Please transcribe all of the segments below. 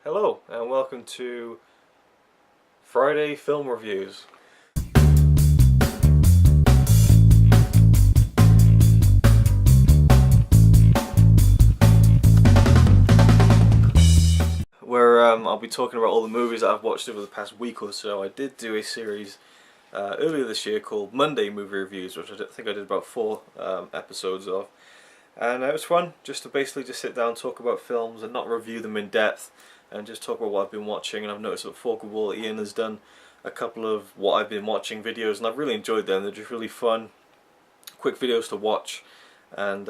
Hello and welcome to Friday Film Reviews. Where I'll be talking about all the movies that I've watched over the past week or so. I did do a series earlier this year called Monday Movie Reviews, which I think I did about 4 episodes of. And it was fun just to basically just sit down and talk about films and not review them in depth and just talk about what I've been watching. And I've noticed that Forkable Ian has done a couple of what I've been watching videos, and I've really enjoyed them. They're just really fun, quick videos to watch, and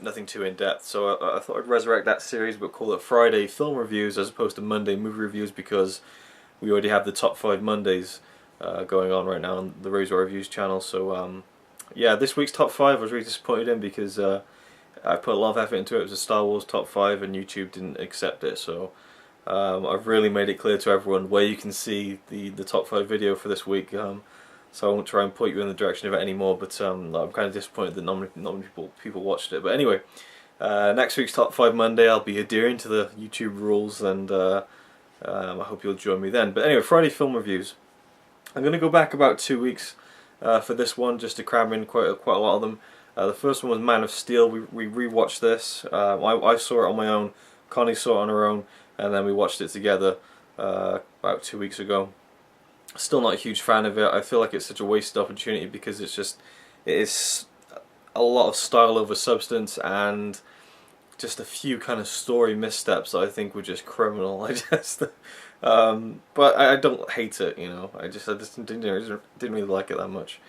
nothing too in depth. So I thought I'd resurrect that series, but call it Friday Film Reviews as opposed to Monday Movie Reviews, because we already have the top 5 Mondays going on right now on the RazorwireReviews channel. So yeah, this week's top 5 I was really disappointed in because I put a lot of effort into it. It was a Star Wars top 5 and YouTube didn't accept it, so I've really made it clear to everyone where you can see the top 5 video for this week, so I won't try and point you in the direction of it anymore, but I'm kind of disappointed that not many people watched it. But anyway, next week's top 5 Monday I'll be adhering to the YouTube rules, and I hope you'll join me then. But anyway, Friday Film Reviews. I'm going to go back about 2 weeks for this one, just to cram in quite a lot of them. The first one was Man of Steel. We rewatched this. I saw it on my own, Connie saw it on her own, and then we watched it together about 2 weeks ago. Still not a huge fan of it. I feel like it's such a wasted opportunity because it is a lot of style over substance and just a few kind of story missteps that I think were just criminal. But I don't hate it, you know. I just didn't really like it that much.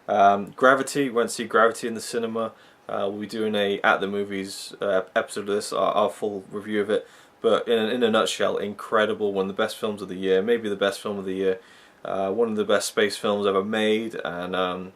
Gravity, went to see Gravity in the cinema. We'll be doing a At the Movies episode of this, our full review of it. But in a nutshell, incredible, one of the best films of the year, maybe the best film of the year, one of the best space films ever made. And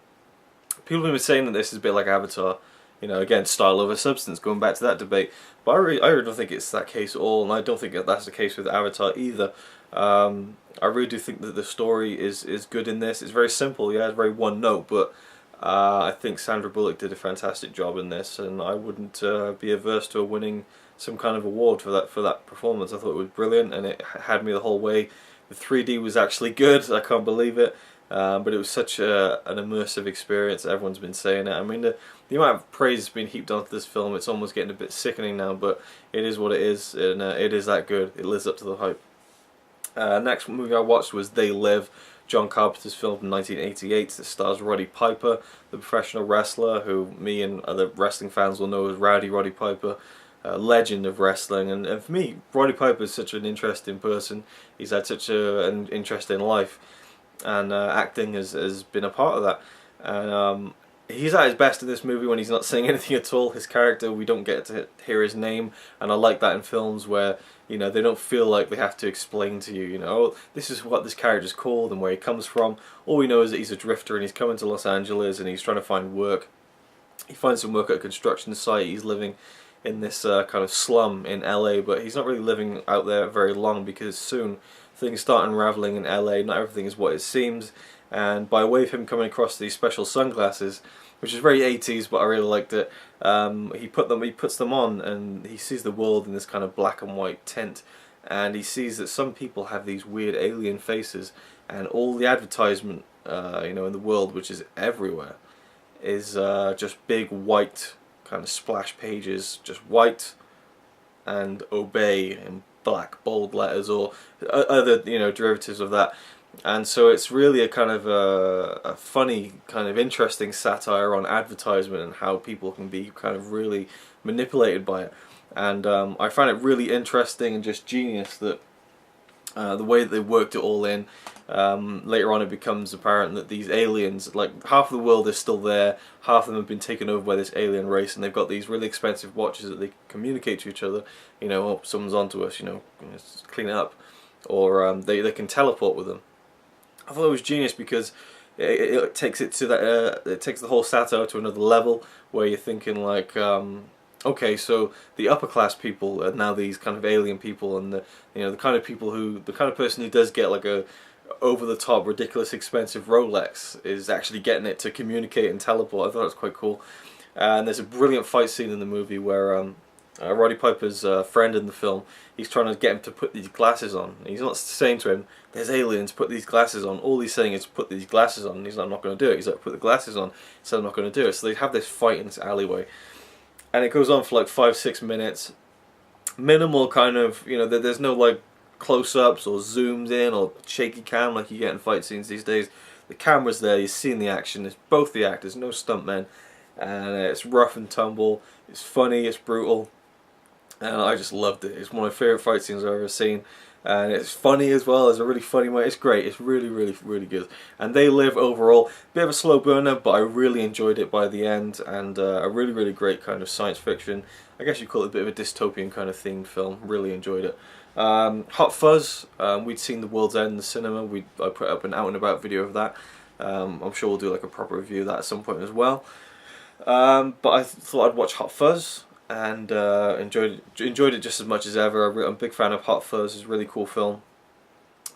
people have been saying that this is a bit like Avatar, you know, again, style over substance, going back to that debate. But I really don't think it's that case at all, and I don't think that's the case with Avatar either. I really do think that the story is good in this. It's very simple, yeah, it's very one note, but I think Sandra Bullock did a fantastic job in this, and I wouldn't be averse to winning some kind of award for that performance. I thought it was brilliant, and it had me the whole way. The 3D was actually good, I can't believe it, but it was such an immersive experience. Everyone's been saying it. I mean, the amount of praise has been heaped onto this film, it's almost getting a bit sickening now, but it is what it is, and it is that good. It lives up to the hype. Next movie I watched was They Live, John Carpenter's film from 1988 that stars Roddy Piper, the professional wrestler who me and other wrestling fans will know as Roddy Piper, a legend of wrestling. And for me, Roddy Piper is such an interesting person. He's had such an interesting life, and acting has been a part of that. And he's at his best in this movie when he's not saying anything at all. His character, we don't get to hear his name, and I like that in films where, you know, they don't feel like they have to explain to you, you know, oh, this is what this character's called and where he comes from. All we know is that he's a drifter and he's coming to Los Angeles and he's trying to find work. He finds some work at a construction site. He's living in this kind of slum in LA, but he's not really living out there very long because soon things start unraveling in LA. Not everything is what it seems, and by way of him coming across these special sunglasses, which is very 80s, but I really liked it. He puts them on, and he sees the world in this kind of black and white tint, and he sees that some people have these weird alien faces, and all the advertisement, you know, in the world, which is everywhere, is just big white kind of splash pages, just white and obey in black bold letters, or other, you know, derivatives of that. And so it's really a kind of a funny, kind of interesting satire on advertisement and how people can be kind of really manipulated by it. And I find it really interesting and just genius that the way that they worked it all in. Later on it becomes apparent that these aliens, like half of the world is still there, half of them have been taken over by this alien race, and they've got these really expensive watches that they communicate to each other. You know, oh, someone's onto us, you know, clean it up. Or they can teleport with them. I thought it was genius because it takes it to that. It takes the whole satire to another level, where you're thinking like, okay, so the upper class people are now these kind of alien people, and the kind of people the kind of person who does get like a over the top, ridiculous, expensive Rolex is actually getting it to communicate and teleport. I thought it was quite cool. And there's a brilliant fight scene in the movie where Roddy Piper's friend in the film, he's trying to get him to put these glasses on. He's not saying to him, "There's aliens, put these glasses on." All he's saying is, "Put these glasses on." And he's like, "I'm not going to do it." He's like, "Put the glasses on." He said, "I'm not going to do it." So they have this fight in this alleyway, and it goes on for like 5-6 minutes. Minimal kind of, there's no like close-ups or zooms in or shaky cam like you get in fight scenes these days. The camera's there, you're seeing the action, it's both the actors, no stuntmen, and it's rough and tumble, it's funny, it's brutal, and I just loved it. It's one of my favourite fight scenes I've ever seen, and it's funny as well. It's a really funny way. It's great. It's really, really, really good. And They Live overall, bit of a slow burner, but I really enjoyed it by the end, and a really, really great kind of science fiction. I guess you'd call it a bit of a dystopian kind of themed film. Really enjoyed it. Hot Fuzz, we'd seen The World's End in the cinema. I put up an out and about video of that. I'm sure we'll do like a proper review of that at some point as well. But I thought I'd watch Hot Fuzz, and enjoyed it just as much as ever. I'm a big fan of Hot Fuzz. It's a really cool film.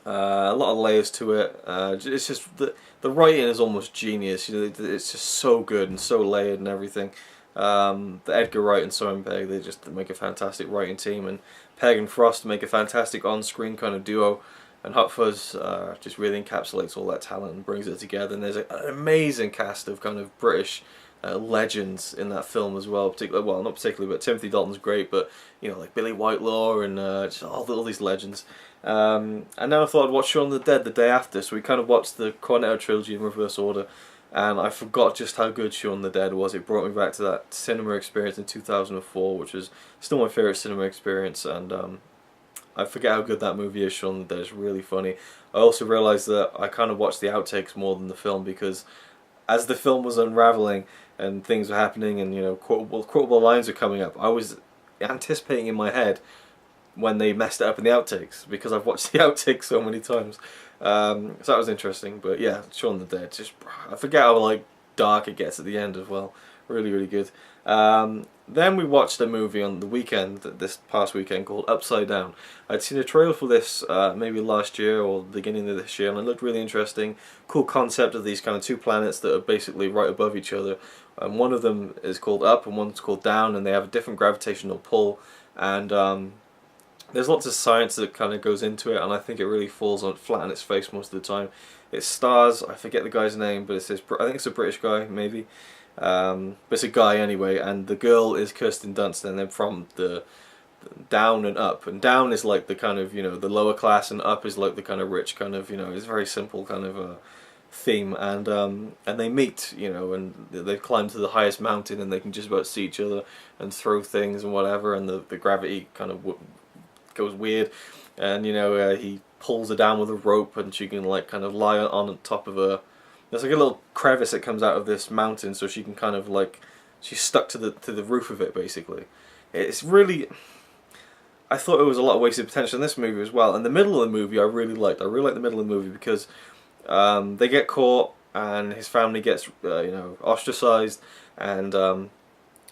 A lot of layers to it. It's just the writing is almost genius. It's just so good and so layered and everything. The Edgar Wright and Simon Pegg, they just make a fantastic writing team, and Pegg and Frost make a fantastic on-screen kind of duo. And Hot Fuzz just really encapsulates all that talent and brings it together. And there's an amazing cast of kind of British legends in that film as well. Well, not particularly, but Timothy Dalton's great. But like Billy Whitelaw and just all these legends. And now I thought I'd watch Shaun of the Dead the day after. So we kind of watched the Cornetto trilogy in reverse order. And I forgot just how good Shaun of the Dead was. It brought me back to that cinema experience in 2004, which is still my favourite cinema experience. And I forget how good that movie is, Shaun of the Dead. It's really funny. I also realised that I kind of watched the outtakes more than the film, because as the film was unravelling and things were happening and quotable lines were coming up, I was anticipating in my head when they messed it up in the outtakes, because I've watched the outtakes so many times. So that was interesting. But yeah, Shaun of the Dead, I forget how like dark it gets at the end as well. Really, really good. Then we watched a movie on the weekend, this past weekend, called Upside Down. I'd seen a trailer for this maybe last year or the beginning of this year, and it looked really interesting. Cool concept of these kind of two planets that are basically right above each other. And one of them is called Up and one's called Down, and they have a different gravitational pull. And there's lots of science that kind of goes into it, and I think it really falls flat on its face most of the time. It stars, I forget the guy's name, but I think it's a British guy, maybe. But it's a guy anyway, and the girl is Kirsten Dunst, and then from the Down and Up, and Down is like the kind of the lower class, and Up is like the kind of rich kind of it's very simple kind of theme, and they meet, and they climb to the highest mountain, and they can just about see each other and throw things and whatever, and the gravity kind of goes weird, and he pulls her down with a rope, and she can like kind of lie on top of there's like a little crevice that comes out of this mountain, so she can kind of like, she's stuck to the roof of it basically. It's really, I thought it was a lot of wasted potential in this movie as well. And the middle of the movie I really liked. I really liked the middle of the movie because they get caught and his family gets ostracized, and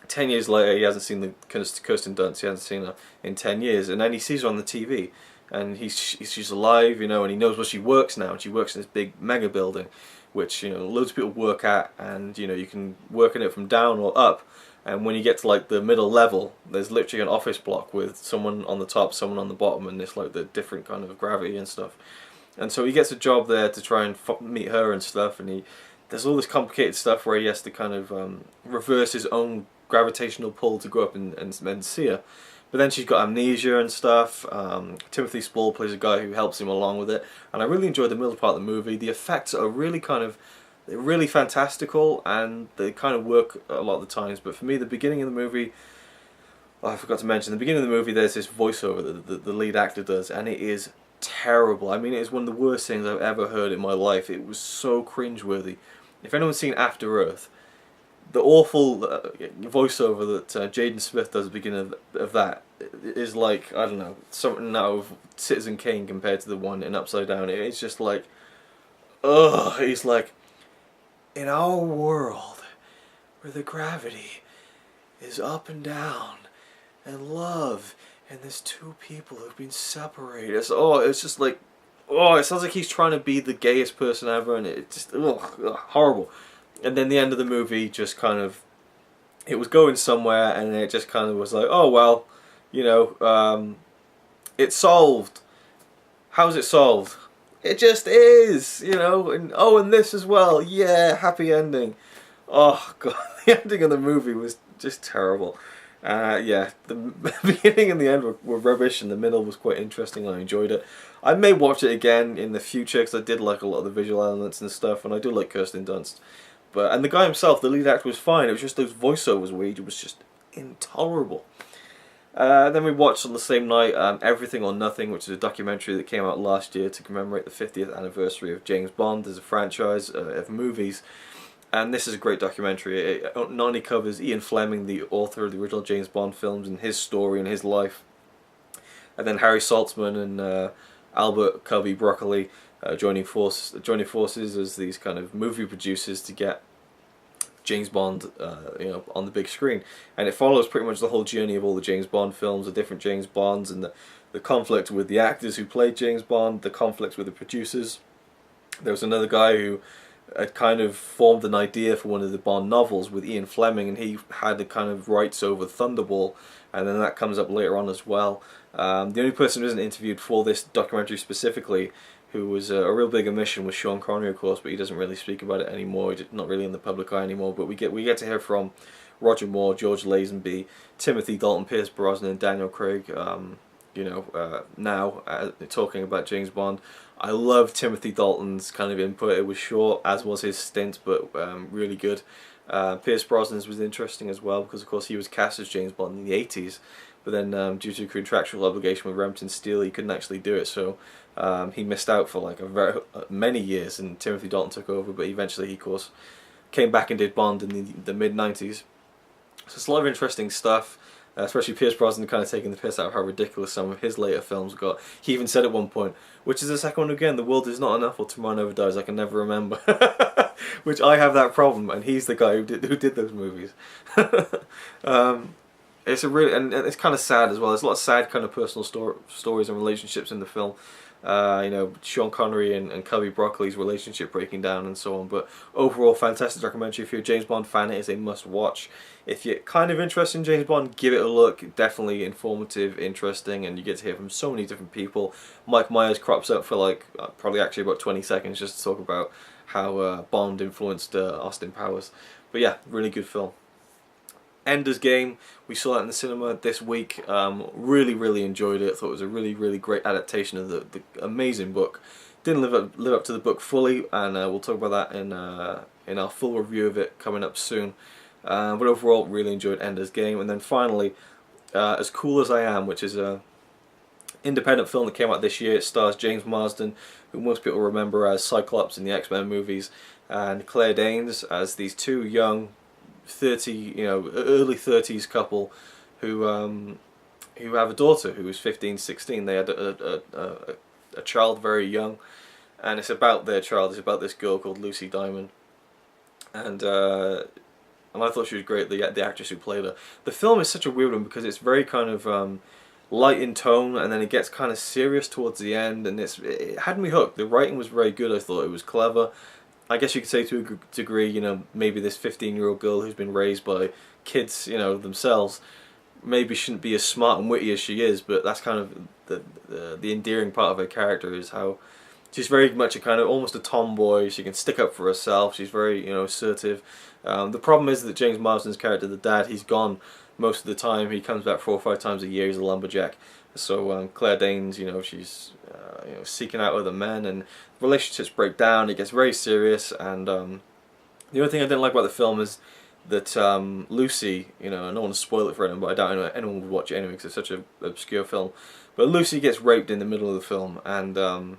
10 years later he hasn't seen the Kirsten Dunst, he hasn't seen her in 10 years, and then he sees her on the TV, and she's alive, and he knows where she works now, and she works in this big mega building, which loads of people work at, and you can work in it from down or up, and when you get to like the middle level, there's literally an office block with someone on the top, someone on the bottom, and it's like the different kind of gravity and stuff. And so he gets a job there to try and meet her and stuff, and there's all this complicated stuff where he has to kind of reverse his own gravitational pull to go up and see her. But then she's got amnesia and stuff. Timothy Spall plays a guy who helps him along with it, and I really enjoyed the middle part of the movie. The effects are really they're really fantastical, and they kind of work a lot of the times. But for me, the beginning of the movie, I forgot to mention, the beginning of the movie, there's this voiceover that the lead actor does, and it is terrible. I mean, it is one of the worst things I've ever heard in my life. It was so cringeworthy. If anyone's seen After Earth, the awful voiceover that Jaden Smith does at the beginning of that is like, I don't know, something out of Citizen Kane compared to the one in Upside Down. It's just like, ugh, he's like, in our world where the gravity is up and down and love, and there's two people who've been separated. It's just like, it sounds like he's trying to be the gayest person ever, and it's just horrible. And then the end of the movie just kind of, it was going somewhere, and it just kind of was like, oh well, you know, it's solved. How's it solved? It just is, you know, and oh, and this as well, yeah, happy ending. Oh god, the ending of the movie was just terrible. Yeah, the beginning and the end were rubbish, and the middle was quite interesting. I enjoyed it. I may watch it again in the future because I did like a lot of the visual elements and stuff, and I do like Kirsten Dunst. But and the guy himself, the lead actor, was fine. It was just those voiceovers where he was just intolerable. Then we watched on the same night Everything or Nothing, which is a documentary that came out last year to commemorate the 50th anniversary of James Bond as a franchise of movies. And this is a great documentary. It not only covers Ian Fleming, the author of the original James Bond films, and his story and his life, and then Harry Saltzman and Albert Cubby Broccoli joining forces as these kind of movie producers to get James Bond, you know, on the big screen. And it follows pretty much the whole journey of all the James Bond films, the different James Bonds, and the conflict with the actors who played James Bond, the conflicts with the producers. There was another guy who had kind of formed an idea for one of the Bond novels with Ian Fleming, and he had the kind of rights over Thunderball, and then that comes up later on as well. The only person who isn't interviewed for this documentary specifically, who was a real big omission, was Sean Connery, of course, but he doesn't really speak about it anymore. He's not really in the public eye anymore. But we get to hear from Roger Moore, George Lazenby, Timothy Dalton, Pierce Brosnan, and Daniel Craig. You know, now talking about James Bond. I love Timothy Dalton's kind of input. It was short, as was his stint, but really good. Pierce Brosnan's was interesting as well because, of course, he was cast as James Bond in the 80s, but then due to contractual obligation with Remington Steele, he couldn't actually do it. So he missed out for like many years, and Timothy Dalton took over. But eventually, he, of course, came back and did Bond in the mid-90s. So it's a lot of interesting stuff. Especially Pierce Brosnan kind of taking the piss out of how ridiculous some of his later films got. He even said at one point, which is the second one again, the world is not enough or Tomorrow Never Dies, I can never remember. Which I have that problem, and he's the guy who did those movies. It's a really, and it's kind of sad as well. There's a lot of sad kind of personal stories and relationships in the film. You know, Sean Connery and Cubby Broccoli's relationship breaking down and so on. But overall, fantastic documentary. If you're a James Bond fan, it is a must-watch. If you're kind of interested in James Bond, give it a look. Definitely informative, interesting, and you get to hear from so many different people. Mike Myers crops up for like probably actually about 20 seconds just to talk about how Bond influenced Austin Powers. But yeah, really good film. Ender's Game, we saw that in the cinema this week. Really enjoyed it. Thought it was a really great adaptation of the amazing book. Didn't live up to the book fully, and we'll talk about that in our full review of it coming up soon. But overall, really enjoyed Ender's Game. And then finally, As Cool as I Am, which is a independent film that came out this year. It stars James Marsden, who most people remember as Cyclops in the X-Men movies, and Claire Danes as these two young early 30s couple who have a daughter who was 15, 16. They had a child very young, and it's about their child. It's about this girl called Lucy Diamond, and I thought she was great. The actress who played her. The film is such a weird one because it's very kind of light in tone, and then it gets kind of serious towards the end, and it had me hooked. The writing was very good. I thought it was clever. I guess you could say to a degree, you know, maybe this 15-year-old girl who's been raised by kids, you know, themselves, maybe shouldn't be as smart and witty as she is, but that's kind of the endearing part of her character, is how she's very much a kind of almost a tomboy. She can stick up for herself. She's very, you know, assertive. The problem is that James Marsden's character, the dad, he's gone most of the time. He comes back 4 or 5 times a year. He's a lumberjack. So Claire Danes, you know, she's seeking out other men, and relationships break down. It gets very serious, and the only thing I didn't like about the film is that Lucy, you know, I don't want to spoil it for anyone, but I doubt anyone would watch it anyway because it's such an obscure film. But Lucy gets raped in the middle of the film, and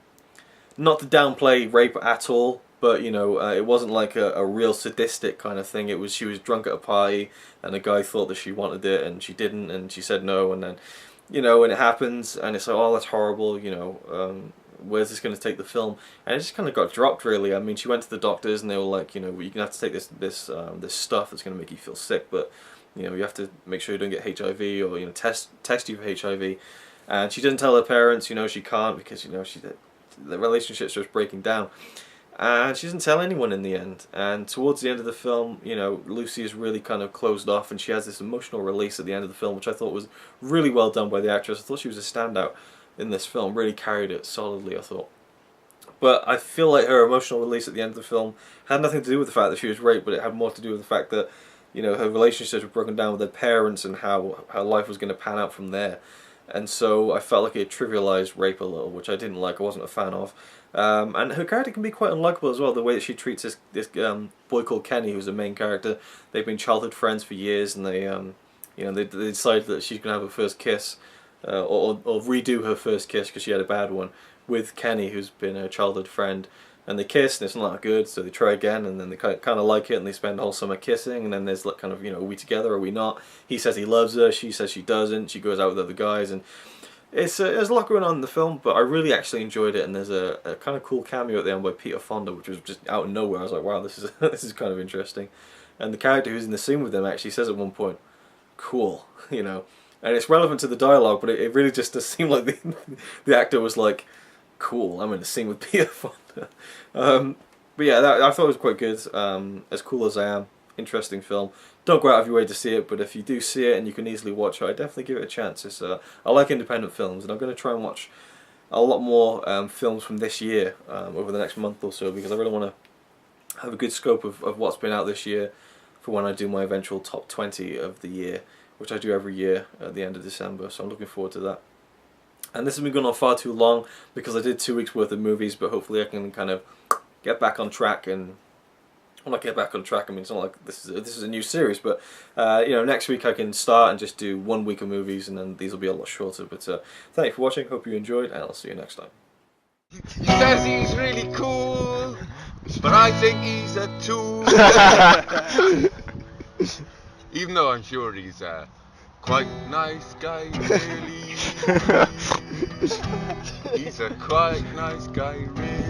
not to downplay rape at all, but you know, it wasn't like a real sadistic kind of thing. It was, she was drunk at a party, and a guy thought that she wanted it, and she didn't, and she said no, and then, you know, and it happens, and it's like, oh, that's horrible, you know, where's this going to take the film? And it just kind of got dropped, really. I mean, she went to the doctors, and they were like, you know, well, you're going to have to take this stuff that's going to make you feel sick, but, you know, you have to make sure you don't get HIV, or, you know, test you for HIV. And she didn't tell her parents, you know, she can't, because, you know, the relationship's just breaking down. And she doesn't tell anyone in the end. And towards the end of the film, you know, Lucy is really kind of closed off, and she has this emotional release at the end of the film, which I thought was really well done by the actress. I thought she was a standout in this film, really carried it solidly, I thought. But I feel like her emotional release at the end of the film had nothing to do with the fact that she was raped, but it had more to do with the fact that, you know, her relationships were broken down with her parents and how life was going to pan out from there. And so I felt like it trivialized rape a little, which I didn't like, I wasn't a fan of. And her character can be quite unlikable as well, the way that she treats this boy called Kenny, who's the main character. They've been childhood friends for years, and they decided that she's going to have her first kiss, or redo her first kiss because she had a bad one, with Kenny, who's been a childhood friend. And they kiss, and it's not good, so they try again, and then they kind of like it, and they spend the whole summer kissing, and then there's like kind of, you know, are we together, are we not? He says he loves her, she says she doesn't, she goes out with other guys, and there's a lot going on in the film, but I really actually enjoyed it, and there's a kind of cool cameo at the end by Peter Fonda, which was just out of nowhere. I was like, wow, this is this is kind of interesting. And the character who's in the scene with them actually says at one point, cool, you know, and it's relevant to the dialogue, but it really just does seem like the actor was like, cool, I'm in a scene with Peter Fonda. But yeah, I thought it was quite good. As cool as I am, interesting film. Don't go out of your way to see it, but if you do see it and you can easily watch it, I definitely give it a chance. I like independent films, and I'm going to try and watch a lot more films from this year over the next month or so, because I really want to have a good scope of what's been out this year for when I do my eventual top 20 of the year, which I do every year at the end of December, so I'm looking forward to that. And this has been going on far too long because I did 2 weeks worth of movies, but hopefully I can kind of get back on track. And well, not get back on track, I mean, it's not like this is a new series, but you know, next week I can start and just do 1 week of movies, and then these will be a lot shorter. But thank you for watching, hope you enjoyed, and I'll see you next time. He says he's really cool, but I think he's a tool. Even though I'm sure he's quite nice guy, really. He's a quite nice guy, really.